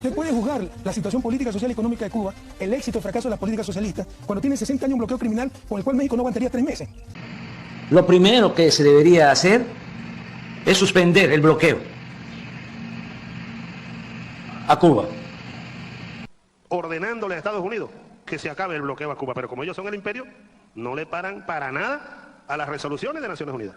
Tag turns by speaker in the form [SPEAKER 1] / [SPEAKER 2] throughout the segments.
[SPEAKER 1] Se puede juzgar la situación política, social y económica de Cuba, el éxito o fracaso de las políticas socialistas, cuando tiene 60 años un bloqueo criminal con el cual México no aguantaría 3 meses.
[SPEAKER 2] Lo primero que se debería hacer es suspender el bloqueo a Cuba.
[SPEAKER 3] Ordenándole a Estados Unidos que se acabe el bloqueo a Cuba, pero como ellos son el imperio, no le paran para nada a las resoluciones de Naciones Unidas.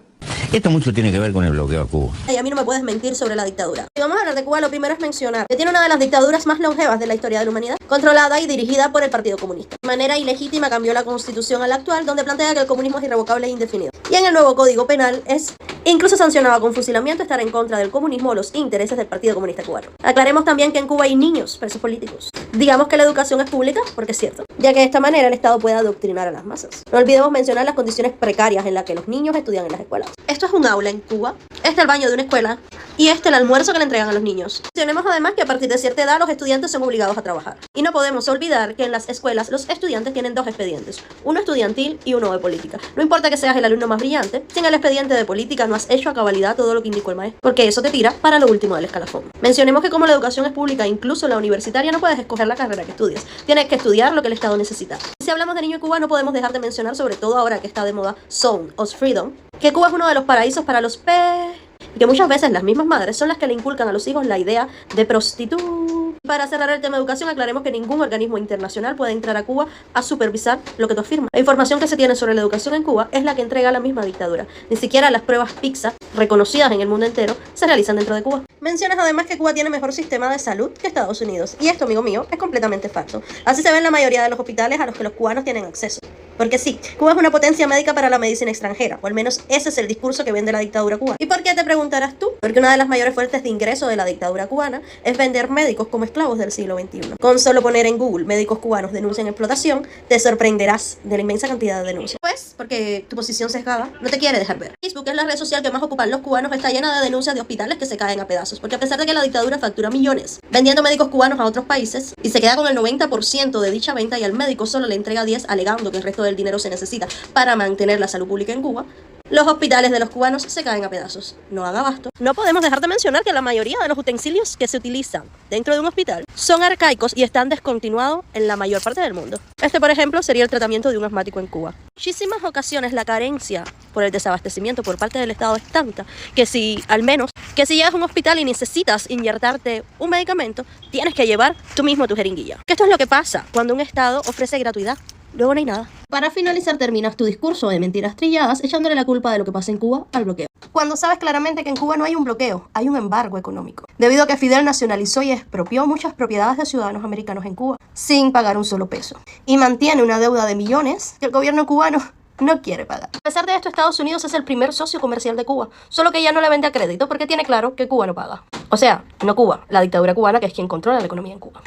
[SPEAKER 4] Esto mucho tiene que ver con el bloqueo a Cuba.
[SPEAKER 5] Y a mí no me puedes mentir sobre la dictadura. Si vamos a hablar de Cuba, lo primero es mencionar que tiene una de las dictaduras más longevas de la historia de la humanidad, controlada y dirigida por el Partido Comunista. De manera ilegítima cambió la constitución a la actual, donde plantea que el comunismo es irrevocable e indefinido. Y en el nuevo Código Penal es incluso sancionado con fusilamiento estar en contra del comunismo o los intereses del Partido Comunista Cubano. Aclaremos también que en Cuba hay niños presos políticos. Digamos que la educación es pública, porque es cierto, ya que de esta manera el Estado puede adoctrinar a las masas. No olvidemos mencionar las condiciones precarias en las que los niños estudian en las escuelas. Esto es un aula en Cuba, este es el baño de una escuela y este el almuerzo que le entregan a los niños. Mencionemos además que a partir de cierta edad los estudiantes son obligados a trabajar. Y no podemos olvidar que en las escuelas los estudiantes tienen 2 expedientes, uno estudiantil y uno de política. No importa que seas el alumno más brillante, si en el expediente de política no has hecho a cabalidad todo lo que indicó el maestro, porque eso te tira para lo último del escalafón. Mencionemos que como la educación es pública, incluso la universitaria, no puedes escoger la carrera que estudies. Tienes que estudiar lo que el Estado necesita. Si hablamos de niño en Cuba, no podemos dejar de mencionar, sobre todo ahora que está de moda Zone of Freedom, que Cuba es uno de los paraísos para los y que muchas veces las mismas madres son las que le inculcan a los hijos la idea de prostituta. Para cerrar el tema de educación, aclaremos que ningún organismo internacional puede entrar a Cuba a supervisar lo que tú afirmas. La información que se tiene sobre la educación en Cuba es la que entrega la misma dictadura. Ni siquiera las pruebas PISA, reconocidas en el mundo entero, se realizan dentro de Cuba. Mencionas además que Cuba tiene mejor sistema de salud que Estados Unidos. Y esto, amigo mío, es completamente falso. Así se ve en la mayoría de los hospitales a los que los cubanos tienen acceso. Porque sí, Cuba es una potencia médica para la medicina extranjera, o al menos ese es el discurso que vende la dictadura cubana. ¿Y por qué te preguntarás tú? Porque una de las mayores fuentes de ingreso de la dictadura cubana es vender médicos como esclavos del siglo XXI. Con solo poner en Google médicos cubanos denuncian explotación, te sorprenderás de la inmensa cantidad de denuncias. Pues, porque tu posición sesgada no te quiere dejar ver. Facebook es la red social que más ocupan los cubanos, está llena de denuncias de hospitales que se caen a pedazos, porque a pesar de que la dictadura factura millones vendiendo médicos cubanos a otros países y se queda con el 90% de dicha venta y al médico solo le entrega 10 alegando que el resto del dinero se necesita para mantener la salud pública en Cuba, los hospitales de los cubanos se caen a pedazos. No haga abasto. No podemos dejar de mencionar que la mayoría de los utensilios que se utilizan dentro de un hospital son arcaicos y están descontinuados en la mayor parte del mundo. Este, por ejemplo, sería el tratamiento de un asmático en Cuba. En muchísimas ocasiones la carencia por el desabastecimiento por parte del Estado es tanta que si llegas a un hospital y necesitas inyectarte un medicamento, tienes que llevar tú mismo tu jeringuilla. Que esto es lo que pasa cuando un Estado ofrece gratuidad. Luego no hay nada. Para finalizar, terminas tu discurso de mentiras trilladas echándole la culpa de lo que pasa en Cuba al bloqueo. Cuando sabes claramente que en Cuba no hay un bloqueo, hay un embargo económico. Debido a que Fidel nacionalizó y expropió muchas propiedades de ciudadanos americanos en Cuba, sin pagar un solo peso. Y mantiene una deuda de millones que el gobierno cubano no quiere pagar. A pesar de esto, Estados Unidos es el primer socio comercial de Cuba, solo que ya no le vende a crédito porque tiene claro que Cuba no paga. O sea, no Cuba, la dictadura cubana, que es quien controla la economía en Cuba.